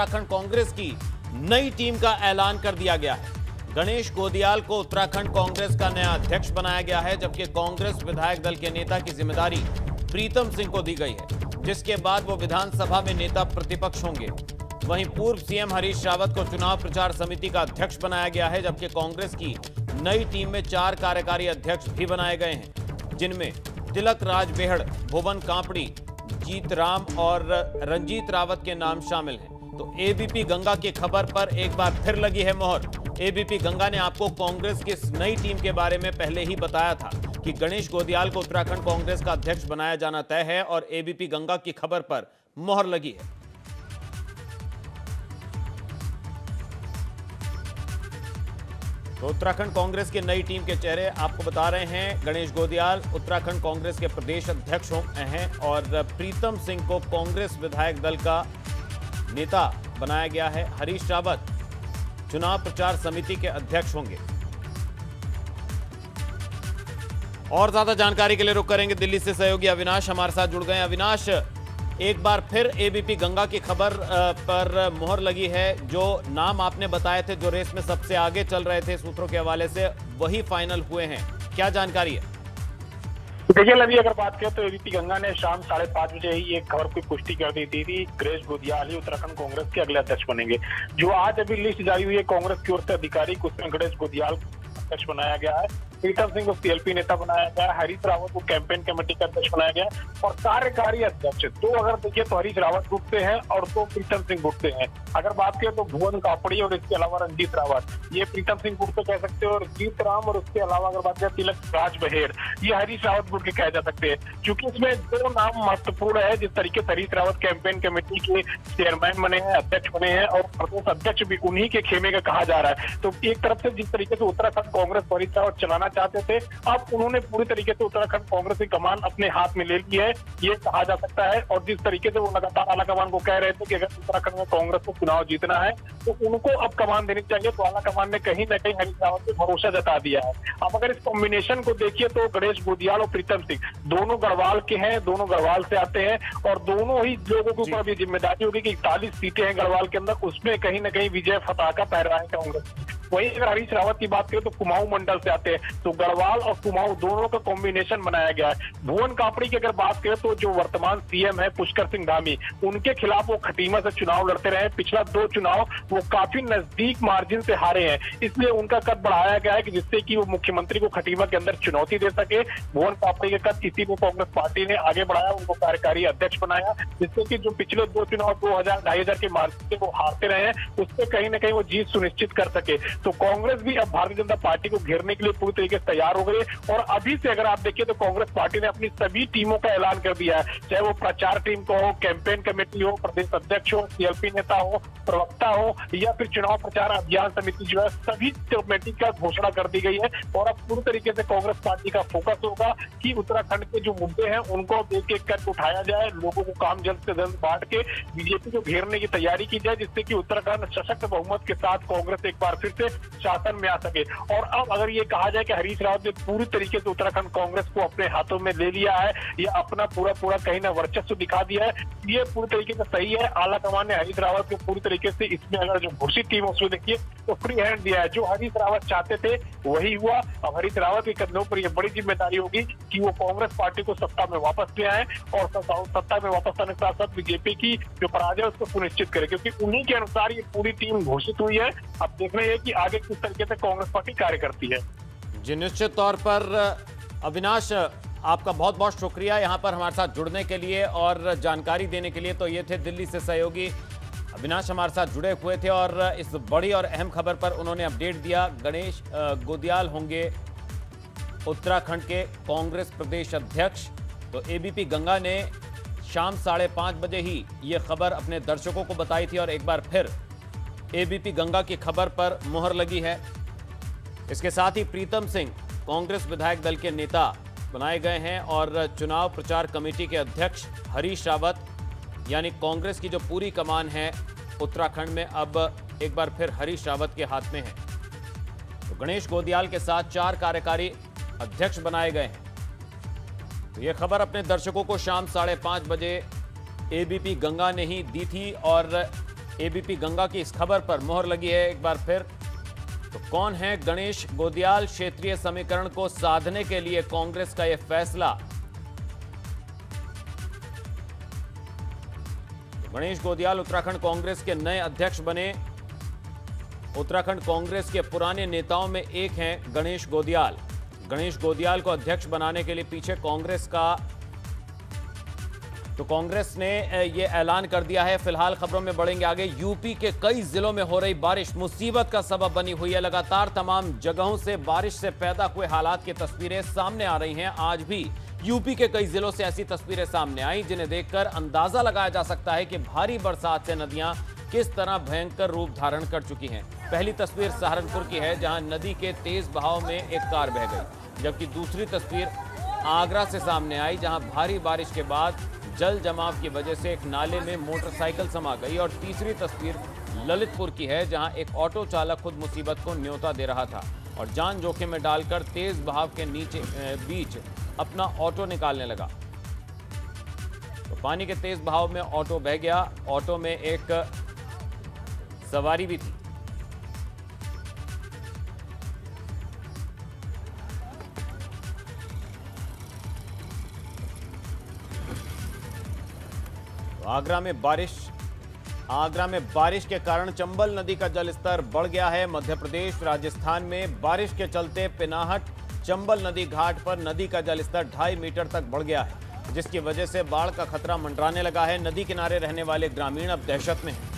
उत्तराखंड कांग्रेस की नई टीम का ऐलान कर दिया गया है। गणेश गोदियाल को उत्तराखंड कांग्रेस का नया अध्यक्ष बनाया गया है, जबकि कांग्रेस विधायक दल के नेता की जिम्मेदारी प्रीतम सिंह को दी गई है, जिसके बाद वो विधानसभा में नेता प्रतिपक्ष होंगे। वहीं पूर्व सीएम हरीश रावत को चुनाव प्रचार समिति का अध्यक्ष बनाया गया है, जबकि कांग्रेस की नई टीम में 4 कार्यकारी अध्यक्ष भी बनाए गए हैं, जिनमें तिलक राज बेहड़, भुवन कांपड़ी, जीत राम और रंजीत रावत के नाम शामिल हैं। तो एबीपी गंगा की खबर पर एक बार फिर लगी है मोहर। एबीपी गंगा ने आपको कांग्रेस की इस नई टीम के बारे में पहले ही बताया था कि गणेश गोदियाल को उत्तराखंड कांग्रेस का अध्यक्ष बनाया जाना तय है, और एबीपी गंगा की खबर पर मोहर लगी है। तो उत्तराखंड कांग्रेस की नई टीम के चेहरे आपको बता रहे हैं। गणेश गोदियाल उत्तराखंड कांग्रेस के प्रदेश अध्यक्ष हैं और प्रीतम सिंह को कांग्रेस विधायक दल का नेता बनाया गया है। हरीश रावत चुनाव प्रचार समिति के अध्यक्ष होंगे। और ज्यादा जानकारी के लिए रुक करेंगे दिल्ली से सहयोगी अविनाश हमारे साथ जुड़ गए। अविनाश, एक बार फिर एबीपी गंगा की खबर पर मोहर लगी है। जो नाम आपने बताए थे, जो रेस में सबसे आगे चल रहे थे सूत्रों के हवाले से, वही फाइनल हुए हैं। क्या जानकारी है? देखिए लवी, अगर बात करें तो एबीपी गंगा ने शाम 5:30 बजे ही एक खबर की पुष्टि कर दी थी। गणेश गोदियाल ही उत्तराखंड कांग्रेस के अगले अध्यक्ष बनेंगे। जो आज अभी लिस्ट जारी हुई है कांग्रेस की ओर से आधिकारिक, उसमें गणेश गोदियाल अध्यक्ष बनाया गया है, प्रीतम सिंह को सीएलपी नेता बनाया गया, हरीश रावत को कैंपेन कमेटी का अध्यक्ष बनाया गया और कार्यकारी अध्यक्ष तो अगर देखिए तो हरीश रावत गुटते हैं और तो प्रीतम सिंह गुटते हैं। अगर बात करें तो भुवन कापड़ी और इसके अलावा रंजीत रावत, ये प्रीतम सिंह गुट पे कह सकते हो, और जीत राम और उसके अलावा अगर बात करें तिलक राज बहेड़, ये हरीश रावत गुट के कहे जा सकते हैं। क्योंकि इसमें 2 नाम महत्वपूर्ण है। जिस तरीके से हरीश रावत कैंपेन कमेटी के चेयरमैन बने हैं, अध्यक्ष बने हैं, और प्रदेश अध्यक्ष भी उन्हीं के खेमे का कहा जा रहा है। तो एक तरफ से जिस तरीके से उत्तराखंड कांग्रेस हरीश रावत चलाना चाहते थे, अब उन्होंने पूरी तरीके से उत्तराखंड कांग्रेस की कमान अपने हाथ में ले ली है, ये कहा जा सकता है। और जिस तरीके से वो लगातार आला कमान को कह रहे थे कि अगर उत्तराखंड में कांग्रेस को चुनाव जीतना है तो उनको अब कमान देनी चाहिए, तो आला कमान ने कहीं न कहीं हरीश रावत पे भरोसा जता दिया है। अब अगर इस कॉम्बिनेशन को देखिए तो गणेश गोदियाल और प्रीतम सिंह दोनों गढ़वाल के हैं, दोनों गढ़वाल से आते हैं, और दोनों ही लोगों के ऊपर भी जिम्मेदारी होगी कि 41 सीटें हैं गढ़वाल के अंदर, उसमें कहीं न कहीं विजय फतह का पहरा है कांग्रेस। वही अगर हरीश रावत की बात करें तो कुमाऊं मंडल से आते हैं, तो गढ़वाल और कुमाऊं दोनों का कॉम्बिनेशन बनाया गया है। भुवन कापड़ी की अगर बात करें तो जो वर्तमान सीएम है पुष्कर सिंह धामी, उनके खिलाफ वो खटीमा से चुनाव लड़ते रहे। पिछला 2 चुनाव वो काफी नजदीक मार्जिन से हारे हैं, इसलिए उनका कद बढ़ाया गया है कि जिससे कि वो मुख्यमंत्री को खटीमा के अंदर चुनौती दे सके। भुवन कापड़ी के कद इसीलिए कांग्रेस पार्टी ने आगे बढ़ाया, उनको कार्यकारी अध्यक्ष बनाया, जिससे कि जो पिछले 2 चुनाव 2000-2500 के मार्जिन से वो हारते रहे हैं, उससे कहीं ना कहीं वो जीत सुनिश्चित कर सके। तो कांग्रेस भी अब भारतीय जनता पार्टी को घेरने के लिए पूरी तरीके से तैयार हो गई है। और अभी से अगर आप देखिए तो कांग्रेस पार्टी ने अपनी सभी टीमों का ऐलान कर दिया है, चाहे वो प्रचार टीम को हो, कैंपेन कमेटी हो, प्रदेश अध्यक्ष हो, सीएलपी नेता हो, प्रवक्ता हो, या फिर चुनाव प्रचार अभियान समिति जो है, सभी कमेटी का घोषणा कर दी गई है। और अब पूरी तरीके से कांग्रेस पार्टी का फोकस होगा कि उत्तराखंड के जो मुद्दे हैं उनको एक एक करके उठाया जाए, लोगों को काम जल्द से जल्द बांट के बीजेपी को घेरने की तैयारी की जाए, जिससे कि उत्तराखंड सशक्त बहुमत के साथ कांग्रेस एक बार फिर से शासन में आ सके। और अब अगर ये कहा जाए कि हरीश रावत ने पूरी तरीके से उत्तराखंड कांग्रेस को अपने हाथों में ले लिया है, या अपना पूरा कहीं ना वर्चस्व दिखा दिया है, ये पूरी तरीके से सही है। आला कमान ने हरीश रावत को पूरी तरीके से इसमें अगर जो घोषित टीम उसमें देखिए तो फ्री हैंड दिया है। जो हरीश रावत चाहते थे वही हुआ। अब हरीश रावत के कंधों पर यह बड़ी जिम्मेदारी होगी कि वो कांग्रेस पार्टी को सत्ता में वापस ले आए, और सत्ता में वापस आने के साथ साथ बीजेपी की जो पराजय है उसको सुनिश्चित करे, क्योंकि उन्हीं के अनुसार ये पूरी टीम घोषित हुई है। अब देखना है कि आगे किस तरीके से कांग्रेस पार्टी कार्य करती है। जी, निश्चित तौर पर अविनाश, आपका बहुत बहुत शुक्रिया यहाँ पर हमारे साथ जुड़ने के लिए और जानकारी देने के लिए। तो ये थे दिल्ली से सहयोगी अविनाश, हमारे साथ जुड़े हुए थे और इस बड़ी और अहम खबर पर उन्होंने अपडेट दिया। गणेश गोदियाल होंगे उत्तराखंड के कांग्रेस प्रदेश अध्यक्ष। तो एबीपी गंगा ने शाम 5:30 बजे ही ये खबर अपने दर्शकों को बताई थी, और एक बार फिर एबीपी गंगा की खबर पर मुहर लगी है। इसके साथ ही प्रीतम सिंह कांग्रेस विधायक दल के नेता बनाए गए हैं, और चुनाव प्रचार कमेटी के अध्यक्ष हरीश रावत, यानी कांग्रेस की जो पूरी कमान है उत्तराखंड में अब एक बार फिर हरीश रावत के हाथ में है। तो गणेश गोदियाल के साथ 4 कार्यकारी अध्यक्ष बनाए गए हैं। तो यह खबर अपने दर्शकों को शाम 5:30 बजे एबीपी गंगा ने ही दी थी, और एबीपी गंगा की इस खबर पर मोहर लगी है एक बार फिर। तो कौन है गणेश गोदियाल? क्षेत्रीय समीकरण को साधने के लिए कांग्रेस का यह फैसला। गणेश गोदियाल उत्तराखंड कांग्रेस के नए अध्यक्ष बने। उत्तराखंड कांग्रेस के पुराने नेताओं में एक हैं गणेश गोदियाल। गणेश गोदियाल को अध्यक्ष बनाने के लिए पीछे कांग्रेस का, तो कांग्रेस ने यह ऐलान कर दिया है। फिलहाल खबरों में बढ़ेंगे आगे। यूपी के कई जिलों में हो रही बारिश मुसीबत का सबब बनी हुई है। लगातार तमाम जगहों से बारिश से पैदा हुए हालात की तस्वीरें सामने आ रही हैं। आज भी यूपी के कई जिलों से ऐसी तस्वीरें सामने आई जिन्हें देखकर अंदाजा लगाया जा सकता है कि भारी बरसात से नदियां किस तरह भयंकर रूप धारण कर चुकी हैं। पहली तस्वीर सहारनपुर की है, जहां नदी के तेज बहाव में एक कार बह गई, जबकि दूसरी तस्वीर आगरा से सामने आई, जहां भारी बारिश के बाद जल जमाव की वजह से एक नाले में मोटरसाइकिल समा गई। और तीसरी तस्वीर ललितपुर की है, जहां एक ऑटो चालक खुद मुसीबत को न्योता दे रहा था और जान जोखिम में डालकर तेज बहाव के बीच अपना ऑटो निकालने लगा। तो पानी के तेज बहाव में ऑटो बह गया। ऑटो में एक सवारी भी थी। तो आगरा में बारिश के कारण चंबल नदी का जलस्तर बढ़ गया है। मध्य प्रदेश, राजस्थान में बारिश के चलते पिनाहट चंबल नदी घाट पर नदी का जलस्तर 2.5 मीटर तक बढ़ गया है, जिसकी वजह से बाढ़ का खतरा मंडराने लगा है। नदी किनारे रहने वाले ग्रामीण अब दहशत में हैं।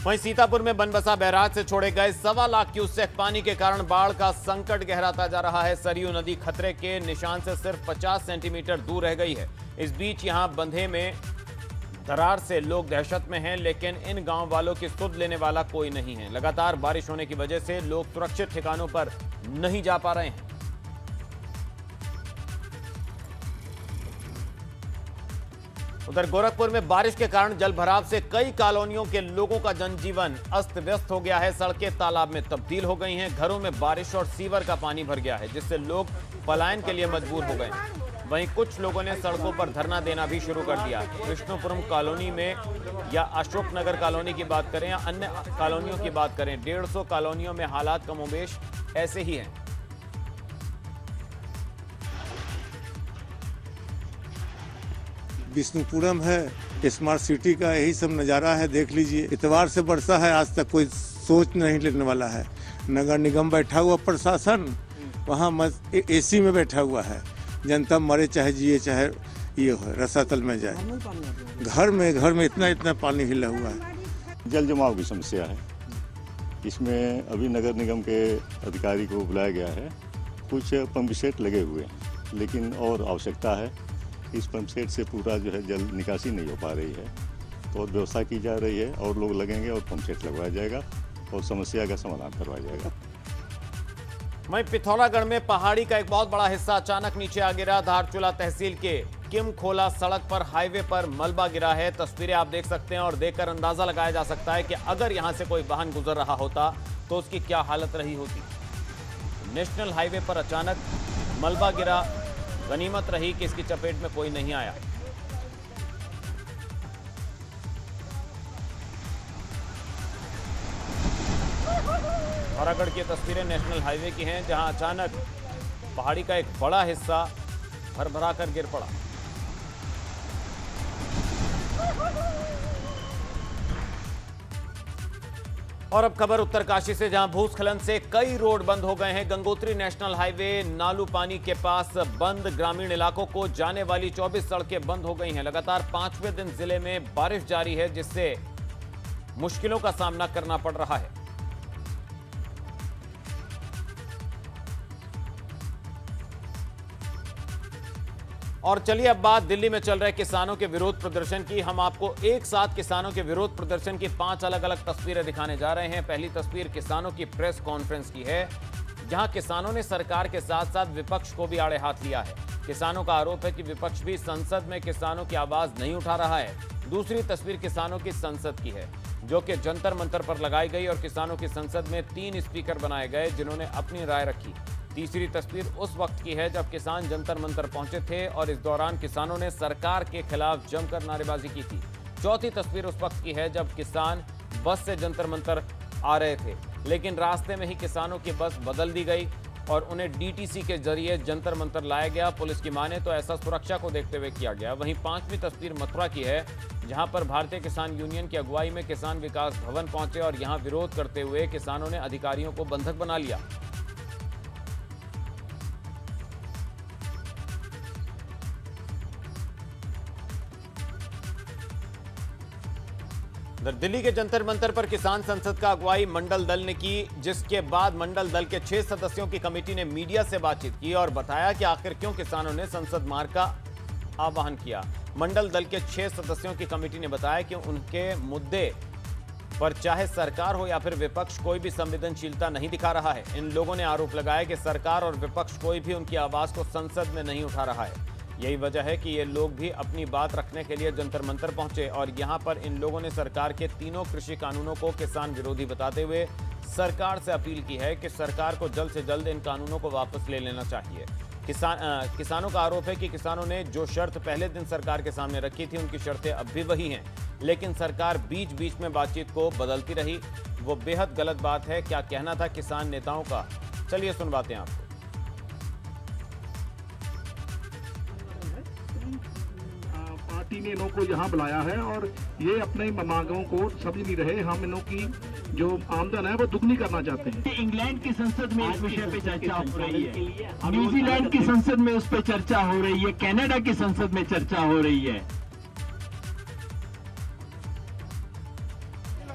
वहीं सीतापुर में बनबसा बैराज से छोड़े गए 1.25 लाख क्यूसेक पानी के कारण बाढ़ का संकट गहराता जा रहा है। सरयू नदी खतरे के निशान से सिर्फ 50 सेंटीमीटर दूर रह गई है। इस बीच यहां बंधे में दरार से लोग दहशत में हैं, लेकिन इन गांव वालों की सुध लेने वाला कोई नहीं है। लगातार बारिश होने की वजह से लोग सुरक्षित ठिकानों पर नहीं जा पा रहे हैं। उधर गोरखपुर में बारिश के कारण जलभराव से कई कॉलोनियों के लोगों का जनजीवन अस्त व्यस्त हो गया है। सड़कें तालाब में तब्दील हो गई हैं। घरों में बारिश और सीवर का पानी भर गया है, जिससे लोग पलायन के लिए मजबूर हो गए। वहीं कुछ लोगों ने सड़कों पर धरना देना भी शुरू कर दिया। विष्णुपुरम कॉलोनी में या अशोक नगर कॉलोनी की बात करें या अन्य कॉलोनियों की बात करें, 150 कॉलोनियों में हालात कमोबेश ऐसे ही हैं। विष्णुपुरम है, स्मार्ट सिटी का यही सब नज़ारा है। देख लीजिए, इतवार से बरसा है, आज तक कोई सोच नहीं लेने वाला है। नगर निगम बैठा हुआ प्रशासन वहाँ एसी में बैठा हुआ है। जनता मरे चाहे जिए चाहे ये हो, रसातल में जाए। घर में इतना पानी हिला हुआ है। जल जमाव की समस्या है। इसमें अभी नगर निगम के अधिकारी को बुलाया गया है। कुछ पंप सेट लगे हुए हैं, लेकिन और आवश्यकता है। इस पंप सेट से पूरा जो है जल निकासी नहीं हो पा रही है, तो और व्यवस्था की जा रही है और लोग लगेंगे और पंप सेट लगवाया जाएगा और समस्या का समाधान करवाया जाएगा। वहीं पिथौरागढ़ में पहाड़ी का एक बहुत बड़ा हिस्सा अचानक नीचे आ गिरा। धारचूला तहसील के किम खोला सड़क पर हाईवे पर मलबा गिरा है। तस्वीरें आप देख सकते हैं और देखकर अंदाजा लगाया जा सकता है कि अगर यहां से कोई वाहन गुजर रहा होता तो उसकी क्या हालत रही होती। नेशनल हाईवे पर अचानक मलबा गिरा। गनीमत रही कि इसकी चपेट में कोई नहीं आया। पिथौरागढ़ की तस्वीरें नेशनल हाईवे की हैं, जहां अचानक पहाड़ी का एक बड़ा हिस्सा भरभरा कर गिर पड़ा। और अब खबर उत्तरकाशी से, जहां भूस्खलन से कई रोड बंद हो गए हैं। गंगोत्री नेशनल हाईवे नालू पानी के पास बंद। ग्रामीण इलाकों को जाने वाली 24 सड़कें बंद हो गई हैं। लगातार 5वें दिन जिले में बारिश जारी है, जिससे मुश्किलों का सामना करना पड़ रहा है। और चलिए अब बात दिल्ली में चल रहे किसानों के विरोध प्रदर्शन की। हम आपको एक साथ किसानों के विरोध प्रदर्शन की 5 अलग अलग तस्वीरें दिखाने जा रहे हैं। पहली तस्वीर किसानों की प्रेस कॉन्फ्रेंस की है, जहां किसानों ने सरकार के साथ साथ विपक्ष को भी आड़े हाथ लिया है। किसानों का आरोप है कि विपक्ष भी संसद में किसानों की आवाज नहीं उठा रहा है। दूसरी तस्वीर किसानों की संसद की है। जो कि जंतर मंतर पर लगाई गई और किसानों की संसद में 3 स्पीकर बनाए गए जिन्होंने अपनी राय रखी। तीसरी तस्वीर उस वक्त की है जब किसान जंतर मंतर पहुंचे थे और इस दौरान किसानों ने सरकार के खिलाफ जमकर नारेबाजी की थी। चौथी तस्वीर उस वक्त की है जब किसान बस से जंतर मंतर आ रहे थे, लेकिन रास्ते में ही किसानों की बस बदल दी गई और उन्हें डीटीसी के जरिए जंतर मंतर लाया गया। पुलिस की माने तो ऐसा सुरक्षा को देखते हुए किया गया। वहीं पांचवी तस्वीर मथुरा की है, जहां पर भारतीय किसान यूनियन की अगुवाई में किसान विकास भवन पहुंचे और यहां विरोध करते हुए किसानों ने अधिकारियों को बंधक बना लिया। दिल्ली के जंतर मंतर पर किसान संसद का अगुवाई मंडल दल ने की, जिसके बाद मंडल दल के 6 सदस्यों की कमेटी ने मीडिया से बातचीत की और बताया कि आखिर क्यों किसानों ने संसद मार्ग का आह्वान किया। मंडल दल के 6 सदस्यों की कमेटी ने बताया कि उनके मुद्दे पर चाहे सरकार हो या फिर विपक्ष कोई भी संवेदनशीलता नहीं दिखा रहा है। इन लोगों ने आरोप लगाया कि सरकार और विपक्ष कोई भी उनकी आवाज को संसद में नहीं उठा रहा है। यही वजह है कि ये लोग भी अपनी बात रखने के लिए जंतर मंतर पहुंचे और यहां पर इन लोगों ने सरकार के तीनों कृषि कानूनों को किसान विरोधी बताते हुए सरकार से अपील की है कि सरकार को जल्द से जल्द इन कानूनों को वापस ले लेना चाहिए। किसानों का आरोप है कि किसानों ने जो शर्त पहले दिन सरकार के सामने रखी थी उनकी शर्तें अब भी वही हैं, लेकिन सरकार बीच बीच में बातचीत को बदलती रही। वो बेहद गलत बात है। क्या कहना था किसान नेताओं का, चलिए सुनवाते हैं आपको। पार्टी ने इन्हों को यहाँ बुलाया है और ये अपने मांगों को समझ नहीं रहे। हम इन्हों की जो आमदन है वो दुगनी करना चाहते हैं। इंग्लैंड की संसद में इस विषय पे चर्चा हो रही है, न्यूजीलैंड की संसद में उस पर चर्चा हो रही है, कनाडा की संसद में चर्चा हो रही है।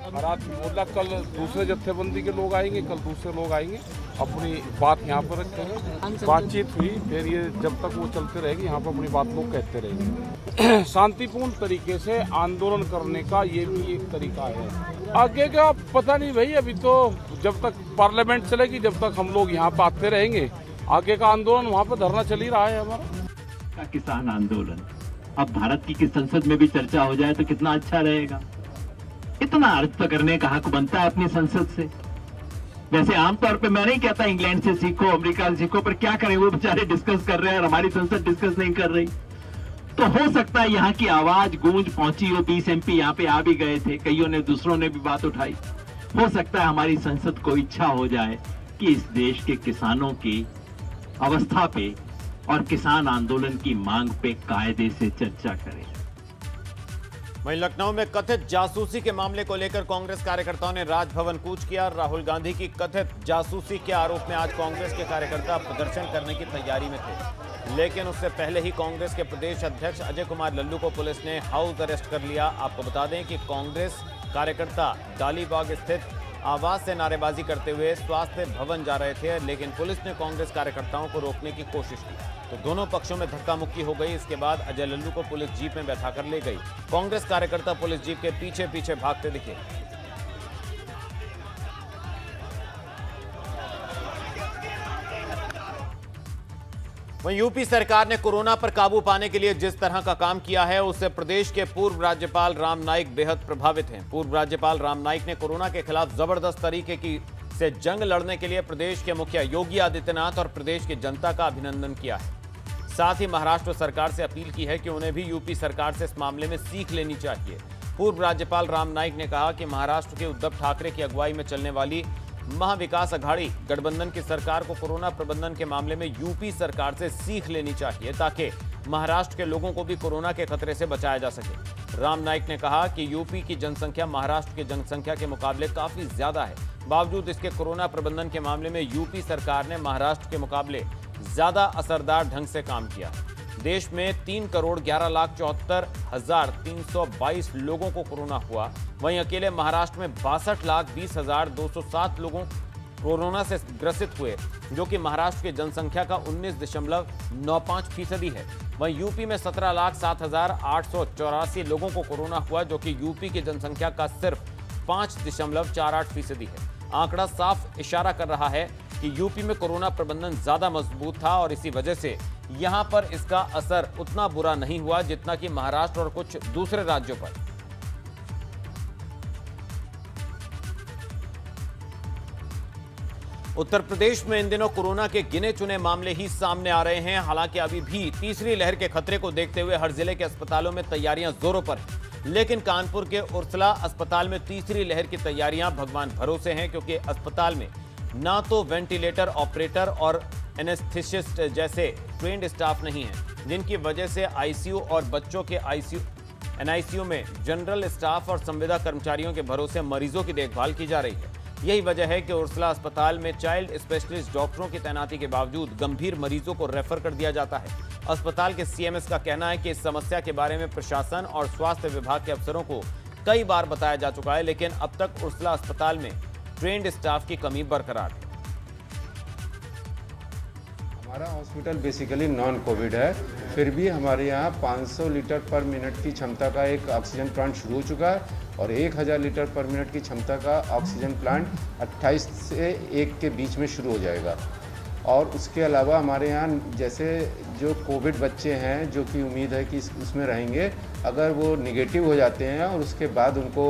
महाराज बोला कल दूसरे जत्थेबंदी के लोग आएंगे, कल दूसरे लोग आएंगे, अपनी बात यहाँ पर रखेंगे। बातचीत हुई, फिर ये जब तक वो चलते रहेगी यहाँ पर अपनी बात लोग कहते रहेंगे। शांतिपूर्ण तरीके से आंदोलन करने का ये भी एक तरीका है। आगे का पता नहीं भाई, अभी तो जब तक पार्लियामेंट चलेगी जब तक हम लोग यहाँ पर आते रहेंगे। आगे का आंदोलन वहाँ पर धरना चल ही रहा है हमारा। किसान आंदोलन अब भारत की संसद में भी चर्चा हो जाए तो कितना अच्छा रहेगा। इतना अर्थ तो करने का हक बनता है अपनी संसद से। वैसे आमतौर पे मैं नहीं कहता इंग्लैंड से सीखो, अमेरिका से सीखो, पर क्या करें, वो बेचारे डिस्कस कर रहे हैं और हमारी संसद डिस्कस नहीं कर रही। तो हो सकता है यहाँ की आवाज गूंज पहुंची हो। 20 MP यहाँ पे आ भी गए थे, कईयों ने, दूसरों ने भी बात उठाई। हो सकता है हमारी संसद को इच्छा हो जाए कि इस देश के किसानों की अवस्था पे और किसान आंदोलन की मांग पे कायदे से चर्चा करें। वहीं लखनऊ में कथित जासूसी के मामले को लेकर कांग्रेस कार्यकर्ताओं ने राजभवन कूच किया। राहुल गांधी की कथित जासूसी के आरोप में आज कांग्रेस के कार्यकर्ता प्रदर्शन करने की तैयारी में थे, लेकिन उससे पहले ही कांग्रेस के प्रदेश अध्यक्ष अजय कुमार लल्लू को पुलिस ने हाउस अरेस्ट कर लिया। आपको बता दें कि कांग्रेस कार्यकर्ता डालीबाग स्थित आवास से नारेबाजी करते हुए स्वास्थ्य भवन जा रहे थे, लेकिन पुलिस ने कांग्रेस कार्यकर्ताओं को रोकने की कोशिश की तो दोनों पक्षों में धक्का मुक्की हो गई। इसके बाद अजय लल्लू को पुलिस जीप में बैठाकर ले गई। कांग्रेस कार्यकर्ता पुलिस जीप के पीछे पीछे भागते दिखे। वहीं यूपी सरकार ने कोरोना पर काबू पाने के लिए जिस तरह का काम किया है उससे प्रदेश के पूर्व राज्यपाल राम नाईक बेहद प्रभावित हैं। पूर्व राज्यपाल राम नाईक ने कोरोना के खिलाफ जबरदस्त तरीके से जंग लड़ने के लिए प्रदेश के मुखिया योगी आदित्यनाथ और प्रदेश की जनता का अभिनंदन किया है। साथ ही महाराष्ट्र सरकार से अपील की है कि उन्हें भी यूपी सरकार से इस मामले में सीख लेनी चाहिए। पूर्व राज्यपाल राम नाईक ने कहा कि महाराष्ट्र के उद्धव ठाकरे की अगुवाई में चलने वाली महाविकास अघाड़ी गठबंधन की सरकार को कोरोना प्रबंधन के मामले में यूपी सरकार से सीख लेनी चाहिए ताकि महाराष्ट्र के लोगों को भी कोरोना के खतरे से बचाया जा सके। राम नाईक ने कहा कि यूपी की जनसंख्या महाराष्ट्र की जनसंख्या के मुकाबले काफी ज्यादा है, बावजूद इसके कोरोना प्रबंधन के मामले में यूपी सरकार ने महाराष्ट्र के मुकाबले ज्यादा असरदार ढंग से काम किया। देश में 3,11,74,322 लोगों को कोरोना हुआ। वहीं अकेले महाराष्ट्र में 62,20,207 लोगों कोरोना से ग्रसित हुए, जो कि महाराष्ट्र की जनसंख्या का 19.95% है। वहीं यूपी में 17,07,884 लोगों को कोरोना हुआ, जो कि यूपी की जनसंख्या का सिर्फ 5.48% है। आंकड़ा साफ इशारा कर रहा है कि यूपी में कोरोना प्रबंधन ज्यादा मजबूत था और इसी वजह से यहां पर इसका असर उतना बुरा नहीं हुआ जितना कि महाराष्ट्र और कुछ दूसरे राज्यों पर। उत्तर प्रदेश में इन दिनों कोरोना के गिने चुने मामले ही सामने आ रहे हैं। हालांकि अभी भी तीसरी लहर के खतरे को देखते हुए हर जिले के अस्पतालों में तैयारियां जोरों पर हैं। लेकिन कानपुर के उर्सला अस्पताल में तीसरी लहर की तैयारियां भगवान भरोसे हैं, क्योंकि अस्पताल में ना तो वेंटिलेटर ऑपरेटर और एनेस्थेसिस्ट जैसे ट्रेंड स्टाफ नहीं है, जिनकी वजह से आईसीयू और बच्चों के एनआईसीयू में जनरल स्टाफ और संविदा कर्मचारियों के भरोसे मरीजों की देखभाल की जा रही है। यही वजह है कि उर्सला अस्पताल में चाइल्ड स्पेशलिस्ट डॉक्टरों की तैनाती के बावजूद गंभीर मरीजों को रेफर कर दिया जाता है। अस्पताल के सीएमएस का कहना है कि इस समस्या के बारे में प्रशासन और स्वास्थ्य विभाग के अफसरों को कई बार बताया जा चुका है, लेकिन अब तक उर्सला अस्पताल में ट्रेंड स्टाफ की कमी बरकरार है। हमारा हॉस्पिटल बेसिकली नॉन कोविड है, फिर भी हमारे यहाँ 500 लीटर पर मिनट की क्षमता का एक ऑक्सीजन प्लांट शुरू हो चुका है और 1000 लीटर पर मिनट की क्षमता का ऑक्सीजन प्लांट 28 से 1 के बीच में शुरू हो जाएगा। और उसके अलावा हमारे यहाँ जैसे जो कोविड बच्चे हैं जो कि उम्मीद है कि उसमें रहेंगे, अगर वो निगेटिव हो जाते हैं और उसके बाद उनको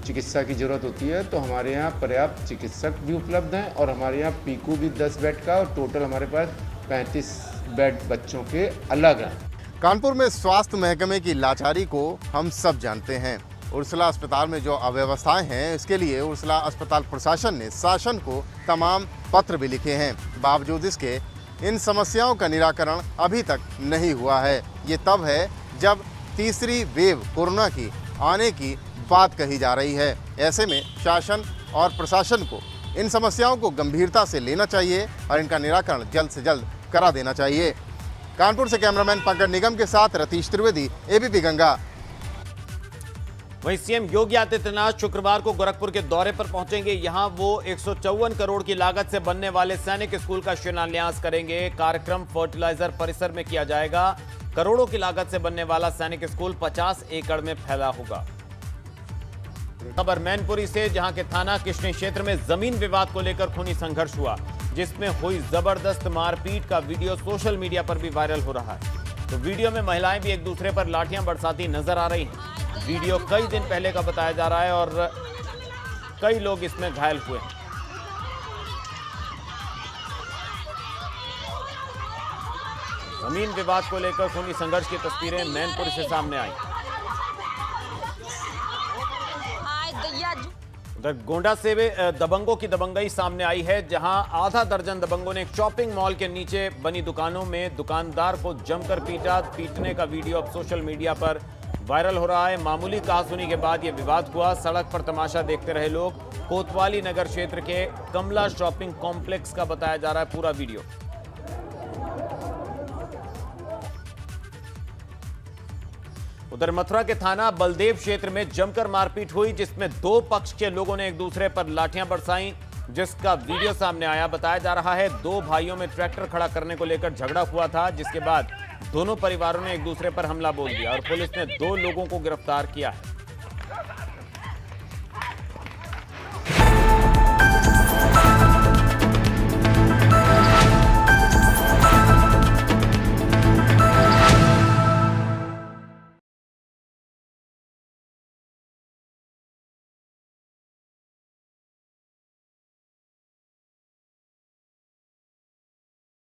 चिकित्सा की ज़रूरत होती है तो हमारे यहाँ पर्याप्त चिकित्सक भी उपलब्ध हैं और हमारे यहाँ पीकू भी 10 बेड का और टोटल हमारे पास 35 बेड बच्चों के अलग हैं। कानपुर में स्वास्थ्य महकमे की लाचारी को हम सब जानते हैं। उर्सला अस्पताल में जो अव्यवस्थाएं हैं, इसके लिए उर्सला अस्पताल प्रशासन ने शासन को तमाम पत्र भी लिखे हैं। बावजूद इसके इन समस्याओं का निराकरण अभी तक नहीं हुआ है। ये तब है जब तीसरी वेव कोरोना की आने की बात कही जा रही है। ऐसे में शासन और प्रशासन को इन समस्याओं को गंभीरता से लेना चाहिए और इनका निराकरण जल्द से जल्द करा देना चाहिए। कानपुर से कैमरामैन पंकज निगम के साथ रतीश त्रिवेदी, एबीपी गंगा। वहीं सीएम योगी आदित्यनाथ शुक्रवार को गोरखपुर के दौरे पर पहुंचेंगे। यहां वो 154 करोड़ की लागत से बनने वाले सैनिक स्कूल का शिलान्यास करेंगे। कार्यक्रम फर्टिलाइजर परिसर में किया जाएगा। करोड़ों की लागत से बनने वाला सैनिक स्कूल 50 एकड़ में फैला होगा। खबर मैनपुरी से, जहां के थाना किशनी क्षेत्र में जमीन विवाद को लेकर खूनी संघर्ष हुआ, जिसमें हुई जबरदस्त मारपीट का वीडियो सोशल मीडिया पर भी वायरल हो रहा है। तो वीडियो में महिलाएं भी एक दूसरे पर लाठियां बरसाती नजर आ रही हैं। वीडियो कई दिन पहले का बताया जा रहा है और कई लोग इसमें घायल हुए हैं। जमीन विवाद को लेकर खूनी संघर्ष की तस्वीरें मैनपुरी से सामने आई। उधर गोंडा से दबंगों की दबंगई सामने आई है, जहां आधा दर्जन दबंगों ने एक शॉपिंग मॉल के नीचे बनी दुकानों में दुकानदार को जमकर पीटा। पीटने का वीडियो अब सोशल मीडिया पर वायरल हो रहा है। मामूली कहासुनी के बाद यह विवाद हुआ। सड़क पर तमाशा देखते रहे लोग। कोतवाली नगर क्षेत्र के कमला शॉपिंग कॉम्प्लेक्स का बताया जा रहा है पूरा वीडियो। उधर मथुरा के थाना बलदेव क्षेत्र में जमकर मारपीट हुई, जिसमें दो पक्ष के लोगों ने एक दूसरे पर लाठियां बरसाई, जिसका वीडियो सामने आया। बताया जा रहा है दो भाइयों में ट्रैक्टर खड़ा करने को लेकर झगड़ा हुआ था, जिसके बाद दोनों परिवारों ने एक दूसरे पर हमला बोल दिया और पुलिस ने 2 लोगों को गिरफ्तार किया है।